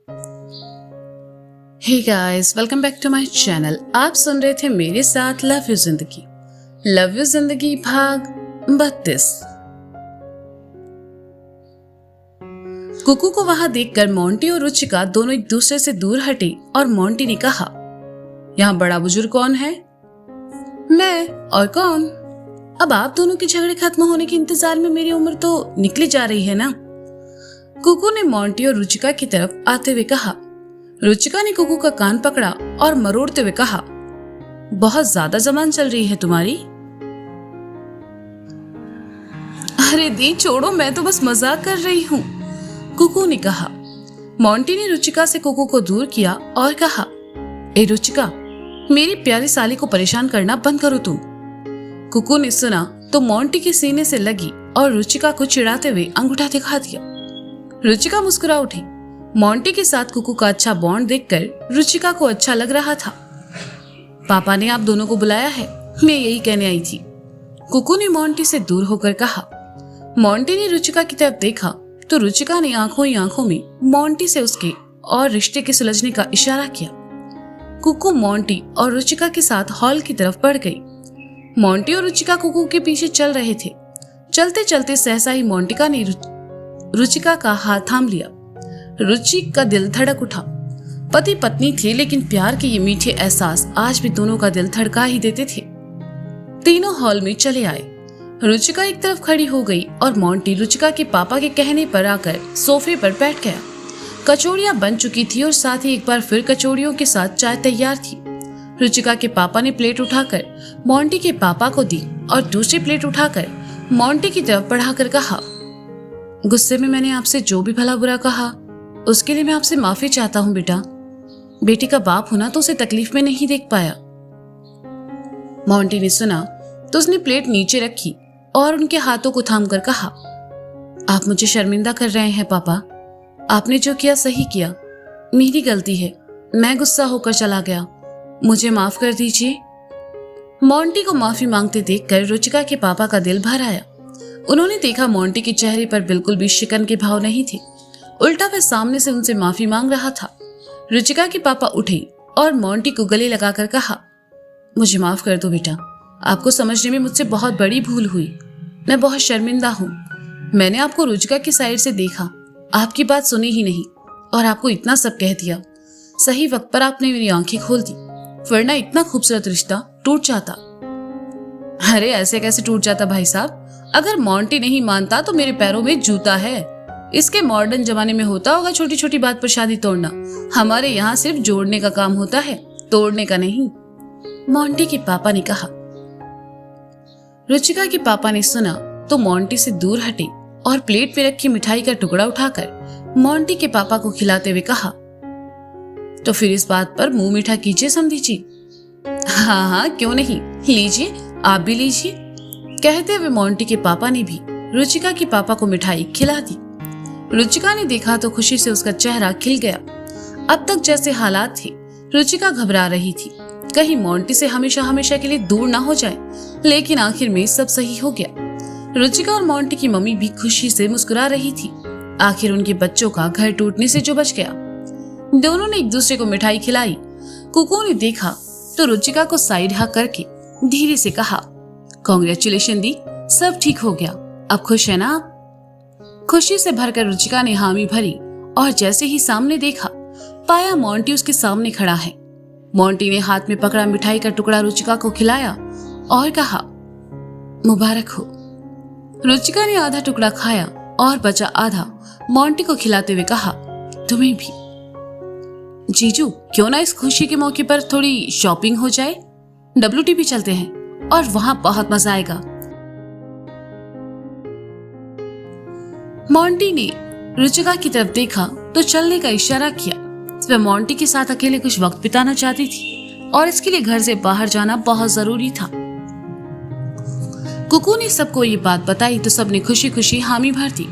Hey guys, welcome back to my channel. आप सुन रहे थे मेरे साथ लव यू जिंदगी भाग 32। कुकू को वहां देखकर मोंटी और रुचिका दोनों एक दूसरे से दूर हटे और मोंटी ने कहा, यहाँ बड़ा बुजुर्ग कौन है? मैं। और कौन? अब आप दोनों के झगड़े खत्म होने के इंतजार में मेरी उम्र तो निकली जा रही है ना। कुकू ने मोंटी और रुचिका की तरफ आते हुए कहा। रुचिका ने कुकू का कान पकड़ा और मरोड़ते हुए कहा, बहुत ज्यादा जबान चल रही है तुम्हारी। अरे दी छोड़ो, मैं तो बस मजाक कर रही हूँ, कुकू ने कहा। मोंटी ने रुचिका से कुकू को दूर किया और कहा, ए रुचिका, मेरी प्यारी साली को परेशान करना बंद करो तुम। कुकू ने सुना तो मोंटी के सीने से लगी और रुचिका को चिढ़ाते हुए अंगूठा दिखा दिया। रुचिका मुस्कुरा उठी। मोंटी के साथ कुकू का अच्छा बॉन्ड देखकर रुचिका को अच्छा लग रहा था। पापा ने आप दोनों को बुलाया है, मैं यही कहने आई थी, कुकू ने मोंटी से दूर होकर कहा। मोंटी ने रुचिका की तरफ देखा तो रुचिका ने आंखों ही आंखों में मोंटी से उसके और रिश्ते के सुलझने का इशारा किया। कुकू मोंटी और रुचिका के साथ हॉल की तरफ बढ़ गई। मोंटी और रुचिका कुकू के पीछे चल रहे थे। चलते चलते सहसा ही मोंटिका ने रुचिका का हाथ थाम लिया। रुचि का दिल धड़क उठा। पति पत्नी थे, लेकिन प्यार के ये मीठे एहसास आज भी दोनों का दिल धड़का ही देते थे। तीनों हॉल में चले आए। रुचिका एक तरफ खड़ी हो गई और मोंटी रुचिका के पापा के कहने पर आकर सोफे पर बैठ गया। कचौड़ियां बन चुकी थी और साथ ही एक बार फिर कचौड़ियों के साथ चाय तैयार थी। रुचिका के पापा ने प्लेट उठाकर मोंटी के पापा को दी और दूसरी प्लेट उठाकर मोंटी की तरफ बढ़ाकर कहा, गुस्से में मैंने आपसे जो भी भला बुरा कहा उसके लिए मैं आपसे माफी चाहता हूँ बेटा। बेटी का बाप होना तो उसे तकलीफ में नहीं देख पाया। मोंटी ने सुना तो उसने प्लेट नीचे रखी और उनके हाथों को थामकर कहा, आप मुझे शर्मिंदा कर रहे हैं पापा। आपने जो किया सही किया, मेरी गलती है, मैं गुस्सा होकर चला गया, मुझे माफ कर दीजिए। मोंटी को माफी मांगते देखकर रुचिका के पापा का दिल भर आया। उन्होंने देखा मोंटी के चेहरे पर बिल्कुल भी शिकन के भाव नहीं थे, उल्टा वह सामने से उनसे माफी मांग रहा था। रुचिका के पापा उठे और मोंटी को गले लगाकर कहा, मुझे माफ कर दो बेटा, आपको समझने में मुझसे बहुत बड़ी भूल हुई, मैं बहुत शर्मिंदा हूँ। मैंने आपको रुचिका की साइड से देखा, आपकी बात सुनी ही नहीं और आपको इतना सब कह दिया। सही वक्त पर आपने मेरी आंखें खोल दी, वरना इतना खूबसूरत रिश्ता टूट जाता। अरे ऐसे कैसे टूट जाता भाई साहब? अगर मोंटी नहीं मानता तो मेरे पैरों में जूता है। इसके मॉडर्न जमाने में होता होगा छोटी छोटी बात पर शादी तोड़ना, हमारे यहाँ सिर्फ जोड़ने का काम होता है, तोड़ने का नहीं, मोंटी के पापा ने कहा। रुचिका के पापा ने सुना तो मोंटी से दूर हटे और प्लेट में रखी मिठाई का टुकड़ा उठाकर मोंटी के पापा को खिलाते हुए कहा, तो फिर इस बात पर मुंह मीठा कीजिए समधी जी। हाँ हाँ क्यों नहीं, लीजिए, आप भी लीजिए। कहते हुए मोंटी के पापा ने भी रुचिका के पापा को मिठाई खिला दी। रुचिका ने देखा तो खुशी से उसका चेहरा खिल गया। अब तक जैसे हालात थे, रुचिका घबरा रही थी कहीं मोंटी से हमेशा हमेशा के लिए दूर ना हो जाए, लेकिन आखिर में सब सही हो गया। रुचिका और मोंटी की मम्मी भी खुशी से मुस्कुरा रही थी। आखिर उनके बच्चों का घर टूटने से जो बच गया। दोनों ने एक दूसरे को मिठाई खिलाई। कुकू ने देखा तो रुचिका को साइड हक करके धीरे से कहा, कांग्रेचुलेशन दी, सब ठीक हो गया, अब खुश है ना आप? खुशी से भरकर रुचिका ने हामी भरी और जैसे ही सामने देखा पाया मोंटी उसके सामने खड़ा है। मोंटी ने हाथ में पकड़ा मिठाई का टुकड़ा रुचिका को खिलाया और कहा, मुबारक हो। रुचिका ने आधा टुकड़ा खाया और बचा आधा मोंटी को खिलाते हुए कहा, तुम्हें भी। जीजू, क्यों ना इस खुशी के मौके पर थोड़ी शॉपिंग हो जाए, WTP चलते हैं और वहां बहुत मजा आएगा। मोंटी ने रुचिका की तरफ देखा तो चलने का इशारा किया। वह मोंटी के साथ अकेले कुछ वक्त बिताना चाहती थी और इसके लिए घर से बाहर जाना बहुत जरूरी था। कुकू ने सबको ये बात बताई तो सबने खुशी खुशी हामी भर दी।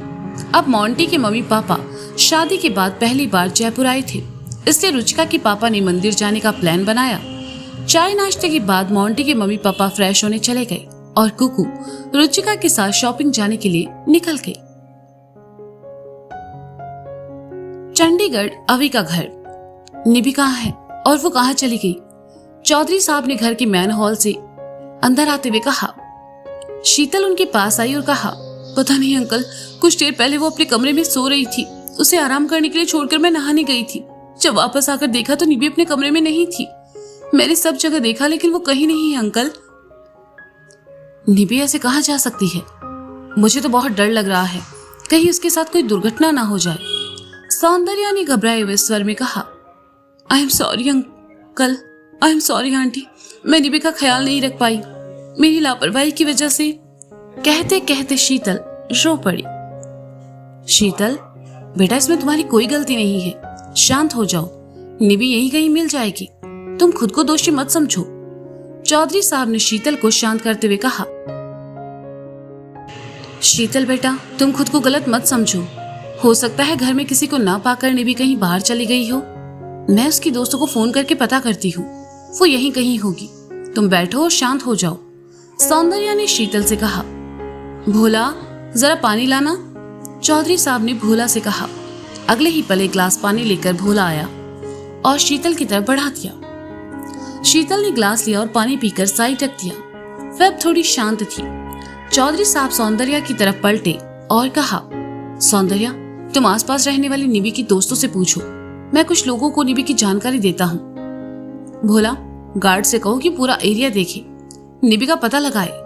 अब मोंटी के मम्मी पापा शादी के बाद पहली बार जयपुर आए थे, इसलिए रुचिका के पापा ने मंदिर जाने का प्लान बनाया। चाय नाश्ते के बाद मोंटी के मम्मी पापा फ्रेश होने चले गए और कुकू रुचिका के साथ शॉपिंग जाने के लिए निकल गई। चंडीगढ़ अवी का घर। निबी कहाँ है और वो कहाँ चली गई? चौधरी साहब ने घर के मैन हॉल से अंदर आते हुए कहा। शीतल उनके पास आई और कहा, पता नहीं अंकल, कुछ देर पहले वो अपने कमरे में सो रही थी। उसे आराम करने के लिए छोड़कर मैं नहाने गई थी। जब वापस आकर देखा तो निबी अपने कमरे में नहीं थी। मैंने सब जगह देखा लेकिन वो कहीं नहीं है अंकल। निबी ऐसे कहाँ जा सकती है? मुझे तो बहुत डर लग रहा है, कहीं उसके साथ कोई दुर्घटना ना हो जाए। सौंदर्या ने घबराए हुए स्वर में कहा। I am sorry uncle, I am sorry aunty, मैं निबी का ख्याल नहीं रख पाई, मेरी लापरवाही की वजह से। कहते कहते शीतल रो पड़ी। शीतल बेटा, इसमें तुम्हारी कोई गलती नहीं है, शांत हो जाओ, निबी यहीं कहीं मिल जाएगी, तुम खुद को दोषी मत समझो। चौधरी साहब ने शीतल को शांत करते हुए कहा। शीतल बेटा, तुम खुद को गलत मत समझो, हो सकता है घर में किसी को ना पाकर निबी कहीं बाहर चली गई हो। मैं उसकी दोस्तों को फोन करके पता करती हूँ, वो यहीं कहीं होगी, तुम बैठो और शांत हो जाओ। सौंदर्या ने शीतल से कहा। भोला, जरा पानी लाना, चौधरी साहब ने भोला से कहा। अगले ही पल एक ग्लास पानी लेकर भोला आया और शीतल की तरफ बढ़ा दिया। शीतल ने ग्लास लिया और पानी पीकर साइड रख दिया। वह अब थोड़ी शांत थी। चौधरी साहब सौंदर्या की तरफ पलटे और कहा, सौंदर्या, तुम आसपास रहने वाली निबी की दोस्तों से पूछो, मैं कुछ लोगों को निबी की जानकारी देता हूँ। भोला, गार्ड से कहो कि पूरा एरिया देखे, निबी का पता लगाए।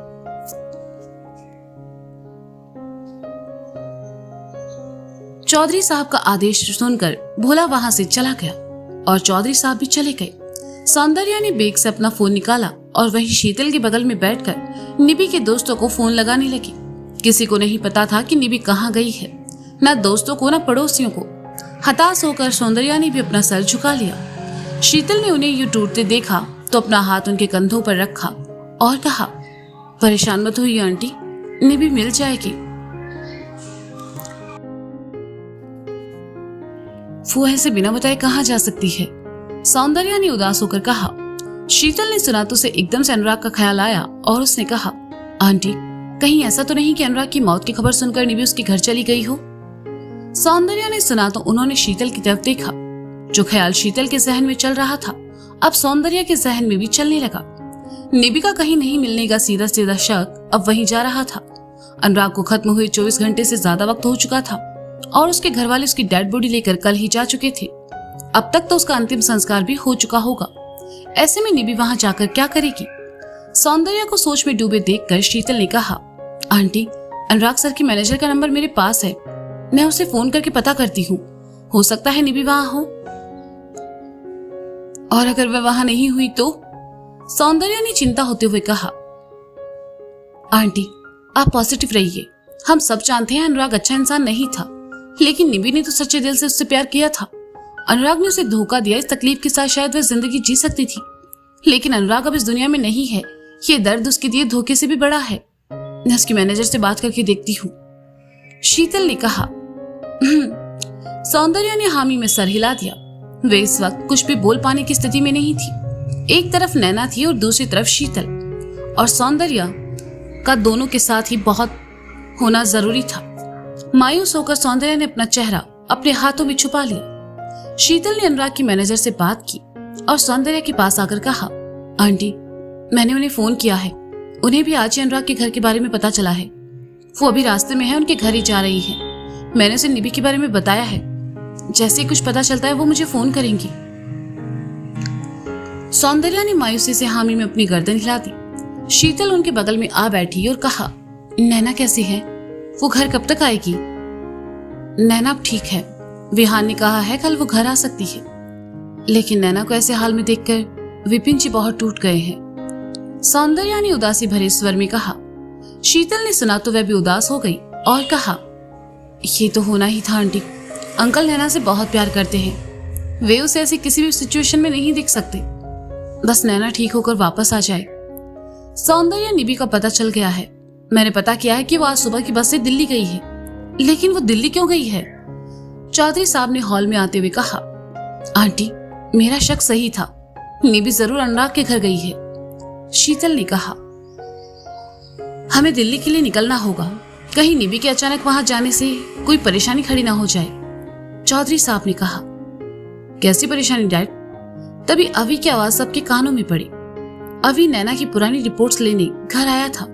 चौधरी साहब का आदेश सुनकर भोला वहां से चला गया और चौधरी साहब भी चले गए। सौंदर्या ने बैग से अपना फोन निकाला और वही शीतल के बगल में बैठकर निबी के दोस्तों को फोन लगाने लगी। किसी को नहीं पता था कि निबी कहाँ गई है, न दोस्तों को न पड़ोसियों को। हताश होकर सौंदर्या ने भी अपना सर झुका लिया। शीतल ने उन्हें यूं टूटते देखा तो अपना हाथ उनके कंधों पर रखा और कहा, परेशान मत होइए आंटी, निबी मिल जाएगी। वो ऐसे बिना बताए कहाँ जा सकती है? सौंदर्या ने उदास होकर कहा। शीतल ने सुना तो उसे एकदम से अनुराग का ख्याल आया और उसने कहा, आंटी, कहीं ऐसा तो नहीं कि अनुराग की मौत की खबर सुनकर निबी उसके घर चली गई हो? सौंदर्या ने सुना तो उन्होंने शीतल की तरफ देखा। जो ख्याल शीतल के जहन में चल रहा था अब सौंदर्या के जहन में भी चलने लगा। निबी का कहीं नहीं मिलने का सीधा सीधा शक अब वहीं जा रहा था। अनुराग को खत्म हुए 24 घंटे से ज्यादा वक्त हो चुका था और उसके घर वाले उसकी डेड बॉडी लेकर कल ही जा चुके थे। अब तक तो उसका अंतिम संस्कार भी हो चुका होगा। ऐसे में निबी वहां जाकर क्या करेगी? सौंदर्या को सोच में डूबे देखकर शीतल ने कहा, आंटी, अनुराग सर की मैनेजर का नंबर मेरे पास है, मैं उसे फोन करके पता करती हूँ, हो सकता है निबी वहां हो। और अगर वह वहां नहीं हुई तो? सौंदर्या ने चिंता होते हुए कहा। आंटी, आप पॉजिटिव रहिए, हम सब जानते हैं अनुराग अच्छा इंसान नहीं था, लेकिन निबी ने तो सच्चे दिल से उससे प्यार किया था। अनुराग ने उसे धोखा दिया, इस तकलीफ के साथ शायद वह जिंदगी जी सकती थी, लेकिन अनुराग अब इस दुनिया में नहीं है। ये दर्द उसके दिए धोखे से भी बड़ा है। मैं उसकी मैनेजर से बात करके देखती हूँ, शीतल ने कहा। सौंदर्या ने हामी में सर हिला दिया। वे इस वक्त कुछ भी बोल पाने की स्थिति में नहीं थी। एक तरफ नैना थी और दूसरी तरफ शीतल, और सौंदर्या का दोनों के साथ ही बहुत होना जरूरी था। मायूस होकर सौंदर्या ने अपना चेहरा अपने हाथों में छुपा लिया। शीतल ने अनुराग की मैनेजर से बात की और सौंदर्या के पास आकर कहा, आंटी, मैंने उन्हें फोन किया है, उन्हें भी आज ही अनुराग के घर के बारे में पता चला है। वो अभी रास्ते में है, उनके घर ही जा रही है। मैंने उसे निबी के बारे में बताया है, जैसे कुछ पता चलता है वो मुझे फोन करेंगी। सौंदर्या ने मायूसी से हामी में अपनी गर्दन हिला दी। शीतल उनके बगल में आ बैठी और कहा, नैना कैसी है? वो घर कब तक आएगी? नैना अब ठीक है, विहान ने कहा है कल वो घर आ सकती है, लेकिन नैना को ऐसे हाल में देखकर विपिन जी बहुत टूट गए हैं। सौंदर्या ने उदासी भरे स्वर में कहा। शीतल ने सुना तो वह भी उदास हो गई और कहा, ये तो होना ही था आंटी, अंकल नैना से बहुत प्यार करते हैं, वे उसे ऐसी किसी भी सिचुएशन में नहीं देख सकते, बस नैना ठीक होकर वापस आ जाए। सौंदर्या निबी का पता चल गया है, मैंने पता किया है कि वो आज सुबह की बस से दिल्ली गई है, लेकिन वो दिल्ली क्यों गई है? चौधरी साहब ने हॉल में आते हुए कहा, आंटी, मेरा शक सही था, निबी जरूर अनुराग के घर गई है। शीतल ने कहा, हमें दिल्ली के लिए निकलना होगा, कहीं निबी के अचानक वहां जाने से कोई परेशानी खड़ी ना हो जाए। चौधरी साहब ने कहा। कैसी परेशानी डैड? तभी अवी की आवाज सबके कानों में पड़ी। अवी नैना की पुरानी रिपोर्ट्स लेने घर आया था,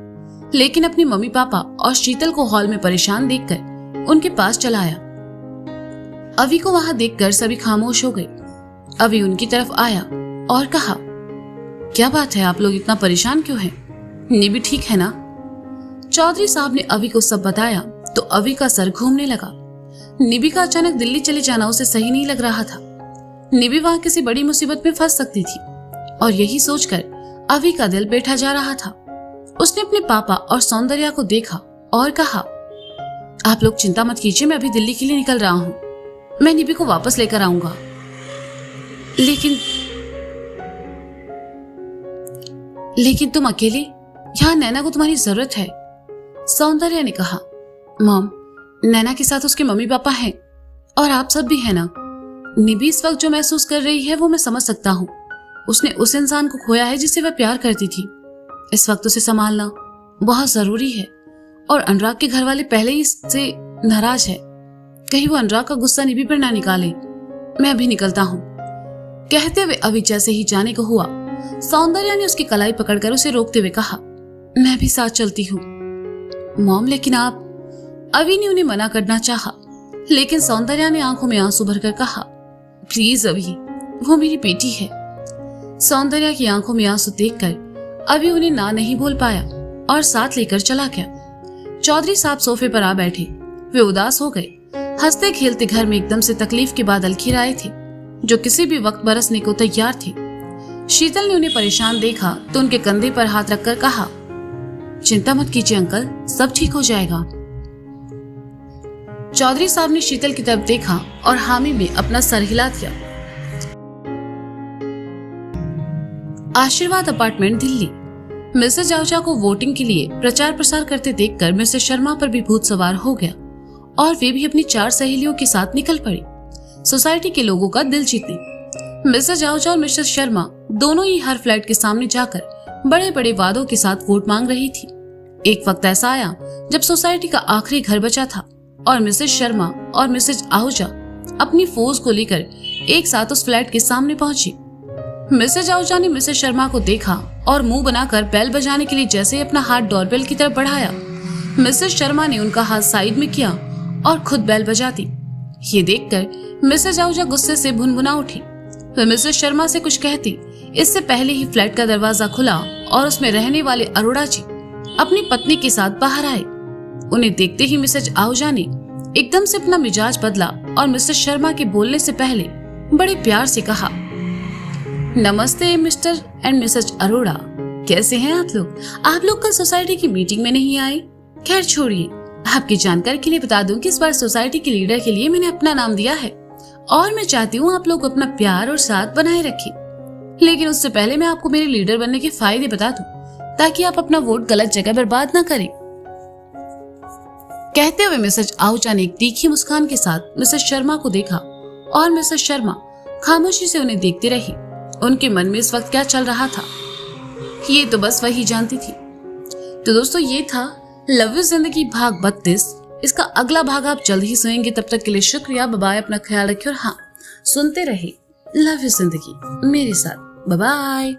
लेकिन अपनी मम्मी पापा और शीतल को हॉल में परेशान देखकर उनके पास चला आया। अवी को वहां देखकर सभी खामोश हो गए। अवी उनकी तरफ आया और कहा, क्या बात है, आप लोग इतना परेशान क्यों हैं? निबी ठीक है ना? चौधरी साहब ने अवी को सब बताया तो अवी का सर घूमने लगा। निबी का अचानक दिल्ली चले जाना उसे सही नहीं लग रहा था। निबी वहां किसी बड़ी मुसीबत में फंस सकती थी और यही सोचकर अवी का दिल बैठा जा रहा था। उसने अपने पापा और सौंदर्या को देखा और कहा, आप लोग चिंता मत कीजिए, मैं अभी दिल्ली के लिए निकल रहा हूं। मैं निबी को वापस लेकर आऊंगा। लेकिन तुम अकेले? यहाँ नैना को तुम्हारी जरूरत है। सौंदर्या ने कहा, मॉम, नैना के साथ उसके मम्मी पापा हैं और आप सब भी है ना। निबी इस वक्त जो महसूस कर रही है वो मैं समझ सकता हूँ। उसने उस इंसान को खोया है जिसे वह प्यार करती थी। इस वक्त उसे संभालना बहुत जरूरी है और अनुराग के घर वाले पहले ही इससे नाराज है। कहीं वो अनुराग का गुस्सा निबी पर ना निकाले। मैं अभी निकलता हूँ। कहते हुए अभी जैसे ही जाने को हुआ, सौंदर्या ने उसकी कलाई पकड़कर उसे रोकते हुए कहा, मैं भी साथ चलती हूँ। मॉम, लेकिन आप? अवी ने उन्हें मना करना चाहा, लेकिन सौंदर्या ने आंखों में आंसू भरकर कहा, प्लीज अवी, वो मेरी बेटी है। सौंदर्या की आंखों में आंसू देखकर अभी उन्हें ना नहीं बोल पाया और साथ लेकर चला गया। चौधरी साहब सोफे पर आ बैठे। वे उदास हो गए। हंसते खेलते घर में एकदम से तकलीफ के बादल घिर आए थे जो किसी भी वक्त बरसने को तैयार थे। शीतल ने उन्हें परेशान देखा तो उनके कंधे पर हाथ रखकर कहा, चिंता मत कीजिए अंकल, सब ठीक हो जाएगा। चौधरी साहब ने शीतल की तरफ देखा और हामी में अपना सर हिला दिया। आशीर्वाद अपार्टमेंट, दिल्ली। मिसेस आहूजा को वोटिंग के लिए प्रचार प्रसार करते देखकर मिसेस शर्मा पर भी भूत सवार हो गया और वे भी अपनी 4 सहेलियों के साथ निकल पड़ी सोसाइटी के लोगों का दिल जीतने। मिसेस आहूजा और मिसेस शर्मा दोनों ही हर फ्लैट के सामने जाकर बड़े बड़े वादों के साथ वोट मांग रही थी। एक वक्त ऐसा आया जब सोसाइटी का आखिरी घर बचा था और मिसेस शर्मा और मिसेस आहूजा अपनी फोर्स को लेकर एक साथ उस फ्लैट के सामने पहुंची। मिसेस आहूजा ने मिसेस शर्मा को देखा और मुंह बनाकर बेल बजाने के लिए जैसे ही अपना हाथ डोरबेल की तरफ बढ़ाया, मिसेस शर्मा ने उनका हाथ साइड में किया और खुद बेल बजा दी। ये देखकर मिसेस आहूजा गुस्से से भुनभुना उठी। वह मिसेस शर्मा से कुछ कहती, इससे पहले ही फ्लैट का दरवाजा खुला और उसमें रहने वाले अरोड़ा जी अपनी पत्नी के साथ बाहर आए। उन्हें देखते ही मिसेस आहूजा ने एकदम से अपना मिजाज बदला और मिसेस शर्मा के बोलने से पहले बड़े प्यार से कहा, नमस्ते मिस्टर एंड मिसेस अरोड़ा, कैसे हैं आप लोग? आप लोग कल सोसाइटी की मीटिंग में नहीं आए? खैर छोड़िए, आपकी जानकारी के लिए बता दूं कि इस बार सोसाइटी के लीडर के लिए मैंने अपना नाम दिया है और मैं चाहती हूँ आप लोग अपना प्यार और साथ बनाए रखें। लेकिन उससे पहले मैं आपको मेरे लीडर बनने के फायदे बता दूं ताकि आप अपना वोट गलत जगह बर्बाद ना करें। कहते हुए मिसेस आहूजा ने एक तीखी मुस्कान के साथ मिसेस शर्मा को देखा और मिसेस शर्मा खामोशी से उन्हें देखती रही। उनके मन में इस वक्त क्या चल रहा था ये तो बस वही जानती थी। तो दोस्तों, ये था लव यू जिंदगी भाग 32। इसका अगला भाग आप जल्द ही सुनेंगे। तब तक के लिए शुक्रिया, बाय बाय, अपना ख्याल रखिए और हाँ, सुनते रहे लव यू जिंदगी मेरे साथ। Bye bye.